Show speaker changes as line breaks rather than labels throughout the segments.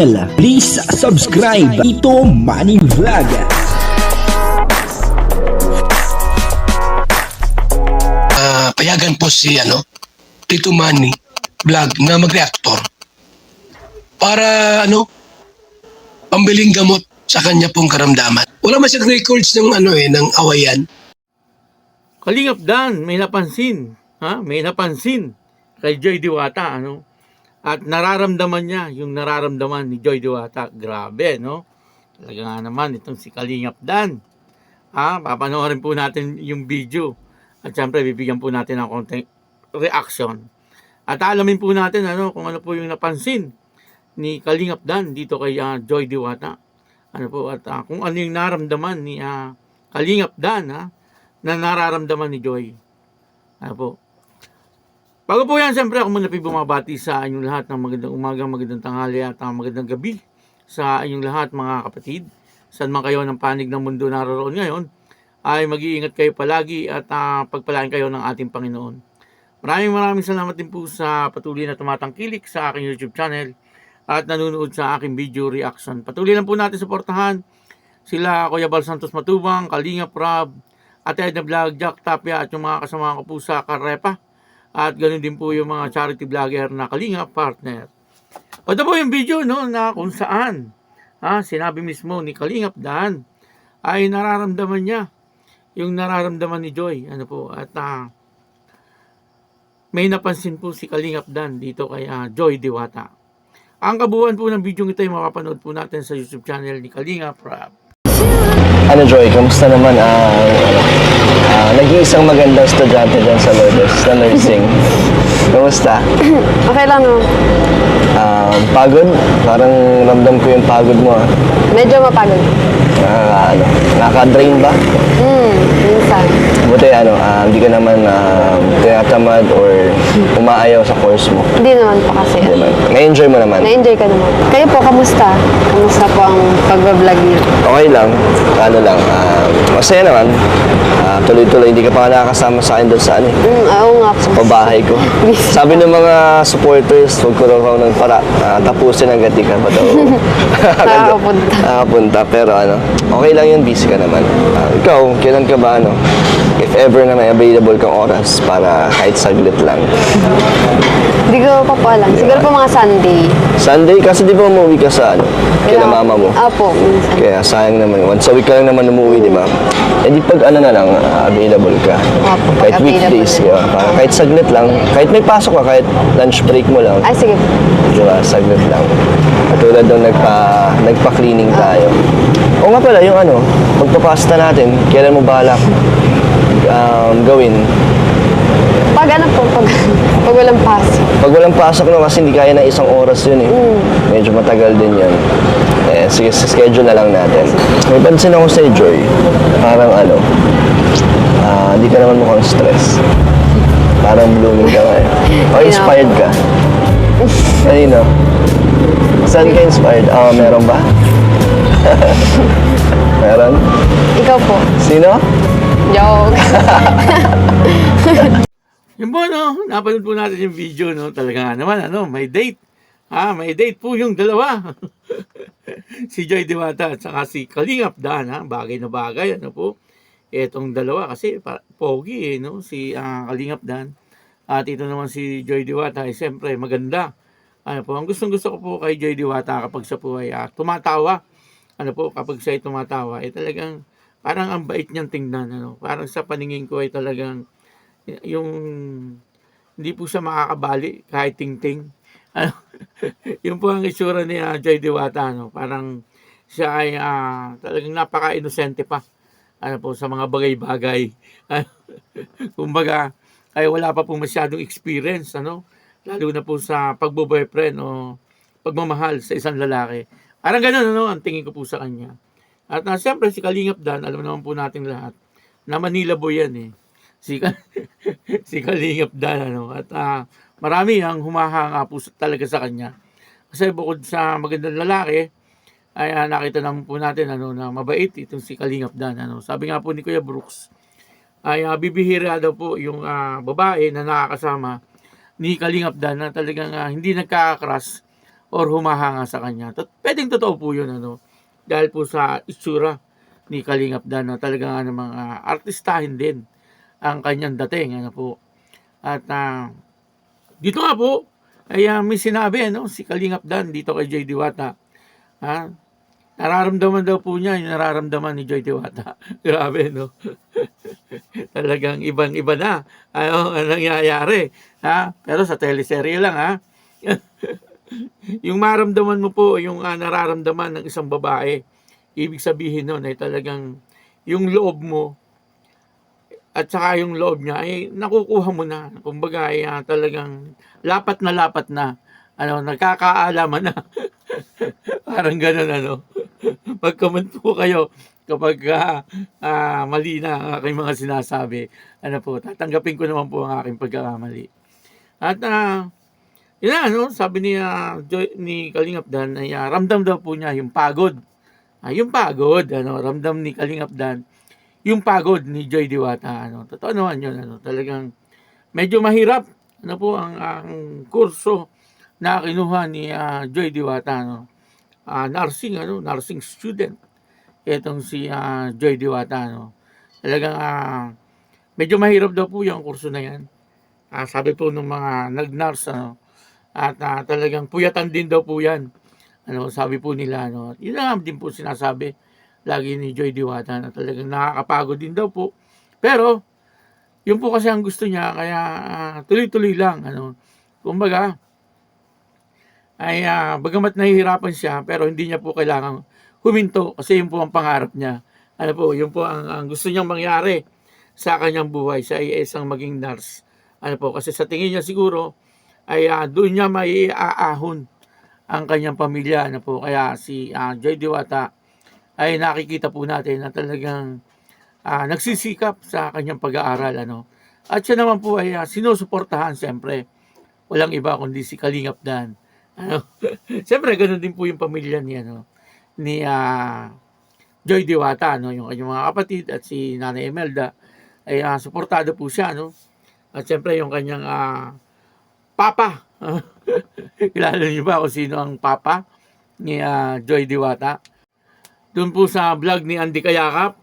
Please subscribe Ito Money Vlog.
Payagan po si Tito Manny Vlog na mag-reactor para pambiling gamot sa kanya pong karamdaman. Wala man siyang records ng ng awayan.
Kalingap Dan, may napansin, May napansin kay Joy Diwata, At nararamdaman niya yung nararamdaman ni Joy Diwata. Grabe, no? Talaga nga naman itong si Kalingap Dan. Papanoorin po natin yung video. At syempre, bibigyan po natin ng konting reaction. At alamin po natin kung ano po yung napansin ni Kalingap Dan dito kay Joy Diwata. At kung ano yung naramdaman ni Kalingap Dan na nararamdaman ni Joy. Ano po? Bago po yan, siyempre ako muna bumabati sa inyong lahat ng magandang umaga, magandang tanghali at magandang gabi sa inyong lahat mga kapatid. Saan man kayo ng panig ng mundo naroon ngayon, ay mag-iingat kayo palagi at pagpalain kayo ng ating Panginoon. Maraming salamat din po sa patuloy na tumatangkilik sa aking YouTube channel at nanonood sa aking video reaction. Patuloy lang po natin suportahan sila Kuya Bal Santos Matubang, Kalingap Rob, Ate Edna Vlog, Jack Tapia at yung mga kasama ko po sa Karepa. At ganoon din po yung mga charity vlogger na Kalingap partner. Ito po yung video na kung saan sinabi mismo ni Kalingap Dan ay nararamdaman niya yung nararamdaman ni Joy. At may napansin po si Kalingap Dan dito kay Joy Diwata. Ang kabuuan po ng video ito ay mapapanood po natin sa YouTube channel ni Kalingap Rob.
Joy, kamusta naman nag-iisang magandang estudyante dyan sa Lourdes na nursing? Kamusta?
Okay lang, no?
Pagod? Parang ramdam ko yung pagod mo.
Medyo mapagod.
Naka-drain ba?
Minsan.
Buti hindi ka naman tinatamad or umaayaw sa course mo.
Hindi naman po kasi.
Hindi naman. Na-enjoy mo naman?
Na-enjoy ka naman. Kayo po, kamusta? Kamusta po ang pag-vlog niyo?
Okay lang. Masaya naman. Tuloy-tuloy. Hindi ka pa nakakasama sa akin doon sa
Oo nga po.
pabahay ko. Sabi ng mga supporters, huwag ko raw ng para tapusin hanggat di ka pa daw. Nakapunta. Pero okay lang yun, busy ka naman. Ikaw, kailan ka ba if ever na may available kang oras para kahit saglit lang?
Hindi ko pa po alam. Siguro po mga Sunday.
Sunday? Kasi di ba umuwi ka sa kila mama mo?
Apo, minsan.
Kaya sayang naman. Once a week ka lang naman umuwi, di ba? Eh di pag na lang, available ka.
Opo,
Kahit
pag
weekdays, di ba? Kahit saglit lang. Kahit may pasok ka, kahit lunch break mo lang.
Ay, sige.
Di ba? Saglit lang. Katulad nung nagpa-cleaning tayo. O nga pala, yung magpapasta natin, kailan mo balak gawin?
Pag pag walang pasok.
Pag walang pasok kasi hindi kaya na isang oras yun eh. Medyo matagal din yan. Sige, schedule na lang natin. May pansin ako sa Joy. Parang hindi ka naman mukhang stress. Parang blooming ka nga eh. O inspired ka? Kanino? Saan ka inspired? Meron ba? Meron?
Ikaw po.
Sino?
Joke.
Yung po, napanood po natin yung video, talaga nga naman, may date. May date po yung dalawa. Si Joy Diwata at saka si Kalingap Dan, bagay na bagay, po. Etong dalawa kasi pogi, si Kalingap Dan. At ito naman si Joy Diwata, siyempre maganda. Ang gustong-gusto ko po kay Joy Diwata kapag siya po ay tumatawa. Kapag siya ay tumatawa, talagang parang ang bait niyang tingnan, Parang sa paningin ko ay talagang yung hindi po siya makakabali kahit ting-ting. Yung po ang itsura ni Joy Diwata, parang siya ay talagang napaka-inosente pa sa mga bagay-bagay. Kumbaga ay wala pa po masyadong experience, lalo na po sa pagbo-boyfriend o pagmamahal sa isang lalaki. Parang ganun ang tingin ko po sa kanya. At siyempre si Kalingap Dan, alam naman po nating lahat na Manila boy yan eh. Si Kalingap Dan, At marami ang humahanga po talaga sa kanya. Kasi bukod sa magandang lalaki, ay nakita naman po natin na mabait itong si Kalingap Dan. Sabi nga po ni Kuya Brooks, ay bibihira daw po yung babae na nakakasama ni Kalingap Dan na talagang hindi nagkakakras or humahanga sa kanya. Pwedeng totoo po yun, ano, dahil po sa itsura ni Kalingap Dan, no, talagang ano, mga artistahin din ang kanyang dating, ano po. At dito nga po, ay may sinabi, ano, si Kalingap Dan dito kay Joy Diwata. Ha? Nararamdaman daw po niya yung nararamdaman ni Joy Diwata. Grabe, no? Talagang ibang-iba na ang nangyayari. Ha? Pero sa teleserye lang, ha? Yung maramdaman mo po, yung nararamdaman ng isang babae, ibig sabihin nun ay talagang yung loob mo at saka yung loob niya ay nakukuha mo na. Kumbaga ay talagang lapat na, ano, nagkakaalaman na. Parang gano'n, ano. Mag-comment po kayo kapag mali na ang aking mga sinasabi. Ano po, tatanggapin ko naman po ang aking pagkakamali. At yun na, ano, sabi ni Kalingap Dan ay ramdam daw po niya yung pagod. Yung pagod, ano, ramdam ni Kalingap Dan yung pagod ni Joy Diwata, ano. Totoo naman yun, ano. Talagang medyo mahirap, ano po, ang kurso na kinuha ni Joy Diwata, ano. Nursing student. Itong si Joy Diwata, ano. Talagang medyo mahirap daw po yung kurso na yan. Sabi po ng mga nag-nurse, ano, at talagang puyatan din daw po yan. Ano, sabi po nila, ano. Yun lang din po sinasabi lagi ni Joy Diwata na talagang nakakapagod din daw po. Pero, yun po kasi ang gusto niya, kaya tuloy-tuloy lang, ano. Kumbaga, ay bagamat nahihirapan siya, pero hindi niya po kailangan huminto kasi yun po ang pangarap niya. Ano po, yun po ang gusto niyang mangyari sa kanyang buhay. Siya ay isang maging nurse. Ano po, kasi sa tingin niya siguro, ay doon niya may aahon ang kanyang pamilya. Ano po, kaya si Joy Diwata ay nakikita po natin na talagang nagsisikap sa kanyang pag-aaral, ano. At siya naman po ay sinusuportahan, siyempre. Walang iba kundi si Kalingap Dan. Ano? Siyempre, ganoon din po yung pamilya niya, no? Ni Joy Diwata, no? Yung kanyang mga kapatid at si Nanay Imelda ay suportado po siya, no? At siyempre, yung kanyang papa. Kilala niyo ba kung sino ang papa ni Joy Diwata? Doon po sa vlog ni Andy Kayakap,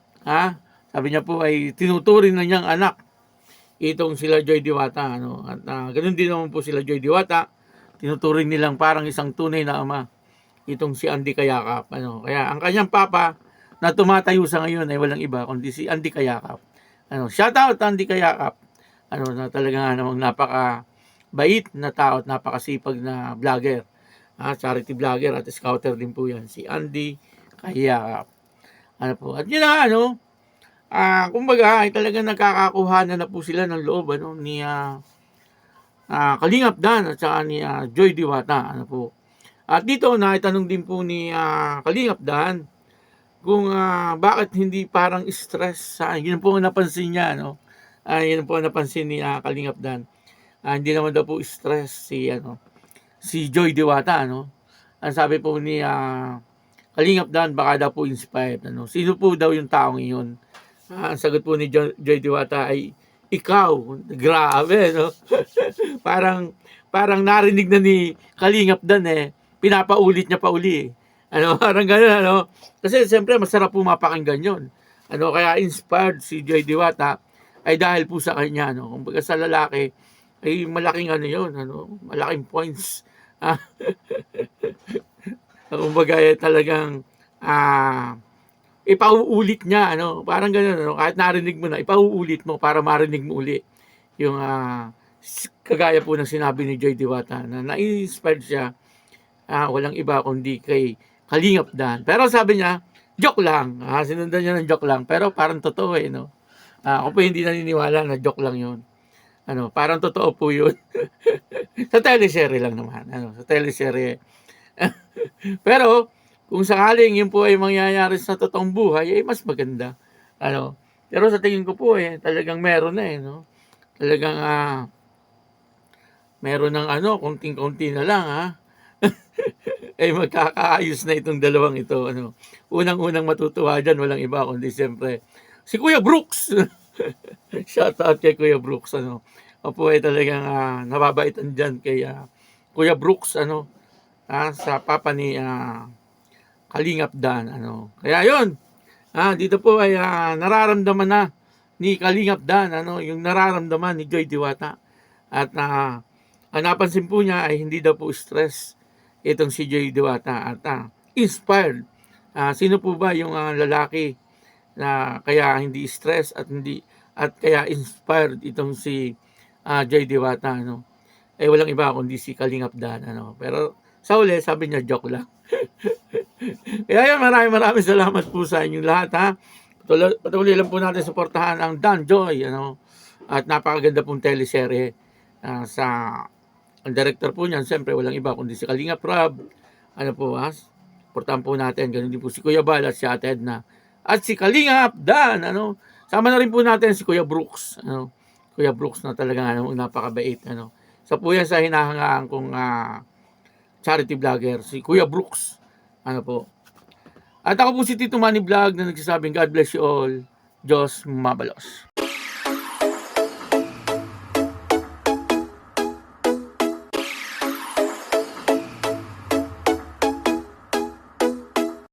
sabi niya po ay tinuturing na niyang anak itong sila Joy Diwata, ano. At ganoon din naman po sila Joy Diwata, tinuturing nilang parang isang tunay na ama itong si Andy Kayakap, ano. Kaya ang kanyang papa na tumatayo sa ngayon ay walang iba kundi si Andy Kayakap. Ano, shout out Andy Kayakap. Ano, na talaga namang napaka bait na tao at napakasipag na vlogger. Charity vlogger at scouter din po 'yan, si Andy Kayakap. Ano po. At yun na, ano, kumbaga ay talagang nagkakakuhanan na po sila ng loob, ano, ni Kalingap Dan at saka ni Joy Diwata, ano po. At dito naitanong din po ni Kalingap Dan kung bakit hindi parang stress. Yun po ang napansin niya, no. Yun po ang napansin ni Kalingap Dan. Hindi naman daw po stress si Joy Diwata, ano. Ang sabi po ni Kalingap Dan, baka daw po inspired, ano. Sino po daw yung taong iyon? Ang sagot po ni Joy Diwata ay ikaw. Grabe, no. parang narinig na ni Kalingap Dan, pinapaulit niya pa uli. Ano, parang gano'n, ano. Kasi siyempre masarap po mapakinggan yun. Ano, kaya inspired si Joy Diwata ay dahil po sa kanya, no. Kumbaga sa lalaki ay malaking ano yun, ano, malaking points. Kumbaga talagang ipauulit niya, ano, parang gano'n, ano, kahit narinig mo na, ipauulit mo para marinig mo uli yung kagaya po ng sinabi ni Joy Diwata na na-inspired siya, walang iba kundi kay Kalingap Dan. Pero sabi niya, joke lang, sinundan niya ng joke lang, pero parang totoo, no. Ako po hindi naniniwala na joke lang yun. Ano, parang totoo po yun. Sa teleserye lang naman, ano, sa teleserye. Pero kung sakaling yun po ay mangyayari sa totoong buhay, ay mas maganda. Ano, pero sa tingin ko po talagang meron na, no. Talagang meron ng ano, konting-konti na lang, ay magkakaayos na itong dalawang ito, ano. Unang-unang matutuwa dyan, walang iba kundi siyempre si Kuya Brooks. Shout out kay Kuya Brooks, ano. Opo ay talagang nababaitan dyan kay Kuya Brooks, ano. sa papa ni Kalingap Dan, ano. Kaya yun, dito po ay nararamdaman na ni Kalingap Dan, ano, yung nararamdaman ni Joy Diwata. At ang napansin po niya ay hindi daw po stress itong si Joy Diwata at inspired. Sino po ba yung lalaki na kaya hindi stress at kaya inspired itong si Joy Diwata, ano? Walang iba kundi si Kalingap Dan, ano. Pero sa uli, sabi niya joke lang. Kaya yan, maraming salamat po sa inyong lahat, ha. Patuloy lang po natin suportahan ang Dan Joy, ano. At napakaganda pong teleserye ang director po niyan, siyempre walang iba kundi si Kalingap Rob. Ano po, suportahan po natin. Ganun din po si Kuya Bal at si Ate Edna. At si Kalingap Dan, ano. Sama na rin po natin si Kuya Brooks, ano. Kuya Brooks na talaga, ano, napakabait, ano. Sa po yan sa hinahangaan kong charity vlogger, si Kuya Brooks. Ano po. At ako po si Tito Manny Vlog na nagsasabing God bless you all. Diyos mabalos.